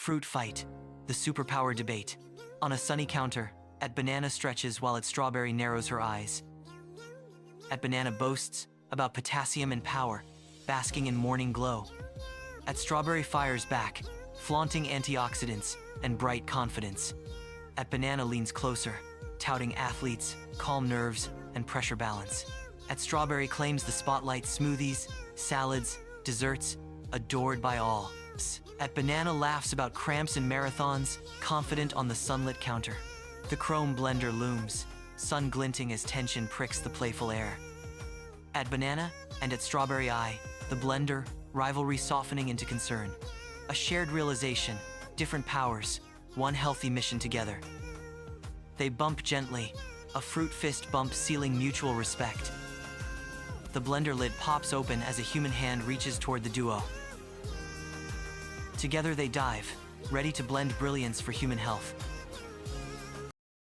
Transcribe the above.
Fruit fight. The superpower debate. On a sunny counter, at banana stretches while at strawberry narrows her eyes. At banana boasts about potassium and power, basking in morning glow. At strawberry fires back, flaunting antioxidants and bright confidence. At banana leans closer, touting athletes, calm nerves, and pressure balance. At strawberry claims the spotlight, smoothies, salads, desserts, adored by all. At banana laughs about cramps and marathons, confident on the sunlit counter. The chrome blender looms, sun glinting as tension pricks the playful air. At banana and at strawberry eye, the blender, rivalry softening into concern. A shared realization, different powers, one healthy mission together. They bump gently, a fruit fist bump sealing mutual respect. The blender lid pops open as a human hand reaches toward the duo. Together they dive, ready to blend brilliance for human health.